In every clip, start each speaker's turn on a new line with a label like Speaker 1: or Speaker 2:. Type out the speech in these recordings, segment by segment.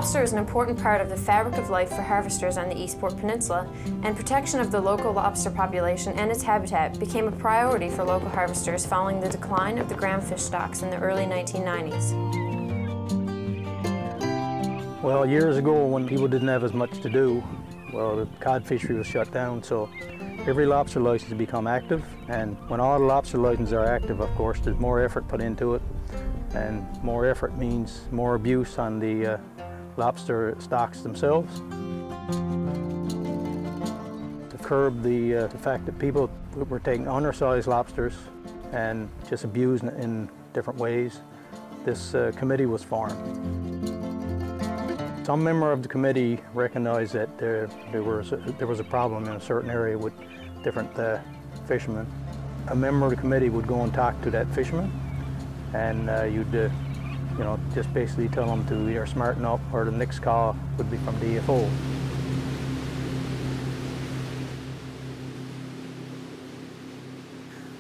Speaker 1: lobster is an important part of the fabric of life for harvesters on the Eastport Peninsula, and protection of the local lobster population and its habitat became a priority for local harvesters following the decline of the groundfish stocks in the early 1990s.
Speaker 2: Well, years ago when people didn't have as much to do, well, the cod fishery was shut down, so every lobster license has become active, and when all the lobster licenses are active, of course, there's more effort put into it, and more effort means more abuse on the lobster stocks themselves. To curb the fact that people were taking undersized lobsters and just abusing it in different ways, this committee was formed. Some member of the committee recognized that there was a problem in a certain area with different fishermen. A member of the committee would go and talk to that fisherman, and you'd just basically tell them to either smarten up, or the next call would be from DFO.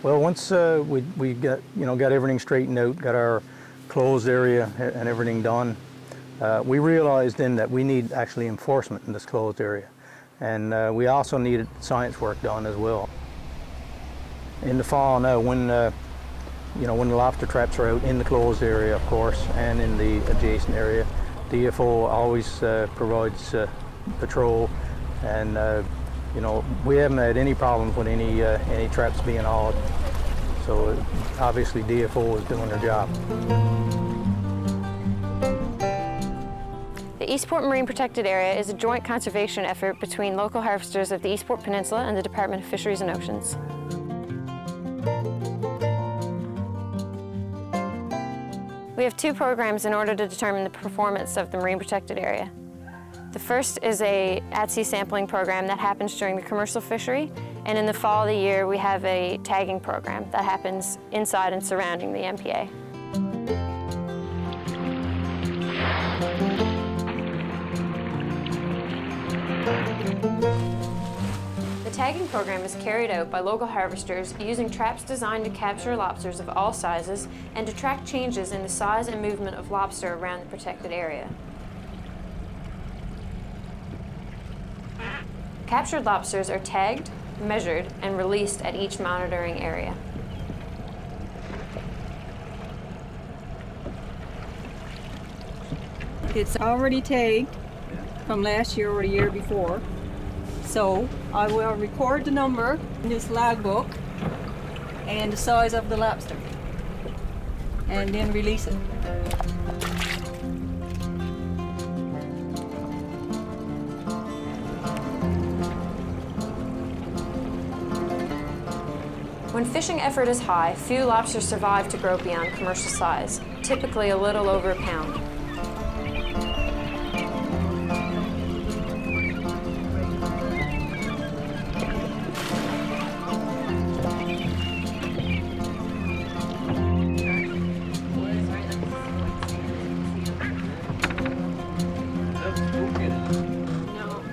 Speaker 2: Well, once we got everything straightened out, got our closed area and everything done, we realized then that we need actually enforcement in this closed area, and we also needed science work done as well. In the fall now, when the lobster traps are out in the closed area, of course, and in the adjacent area, DFO always provides patrol, and we haven't had any problems with any traps being hauled. So obviously DFO is doing their job.
Speaker 1: The Eastport Marine Protected Area is a joint conservation effort between local harvesters of the Eastport Peninsula and the Department of Fisheries and Oceans. We have two programs in order to determine the performance of the Marine Protected Area. The first is a at-sea sampling program that happens during the commercial fishery, and in the fall of the year we have a tagging program that happens inside and surrounding the MPA. The tagging program is carried out by local harvesters using traps designed to capture lobsters of all sizes and to track changes in the size and movement of lobster around the protected area. Captured lobsters are tagged, measured, and released at each monitoring area.
Speaker 3: It's already tagged from last year or the year before. So I will record the number in this logbook and the size of the lobster, and then release it.
Speaker 1: When fishing effort is high, few lobsters survive to grow beyond commercial size, typically a little over a pound.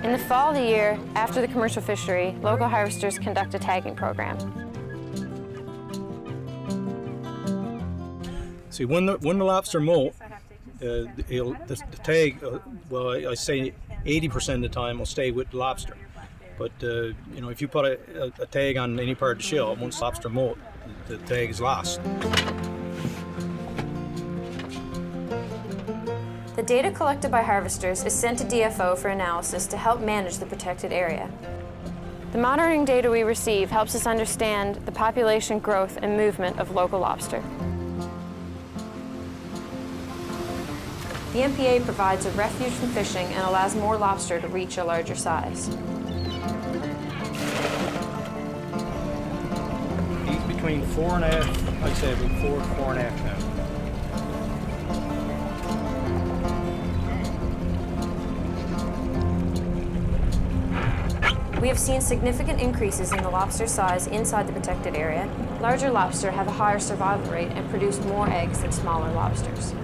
Speaker 1: In the fall of the year, after the commercial fishery, local harvesters conduct a tagging program.
Speaker 2: See, when the lobster molt, the tag, well, I say 80% of the time will stay with the lobster. But if you put a tag on any part of the shell, once lobster molt, the tag is lost.
Speaker 1: The data collected by harvesters is sent to DFO for analysis to help manage the protected area. The monitoring data we receive helps us understand the population growth and movement of local lobster. The MPA provides a refuge from fishing and allows more lobster to reach a larger size.
Speaker 2: He's between 4.5, I'd say about 4 to 4.5 pounds.
Speaker 1: We have seen significant increases in the lobster size inside the protected area. Larger lobster have a higher survival rate and produce more eggs than smaller lobsters.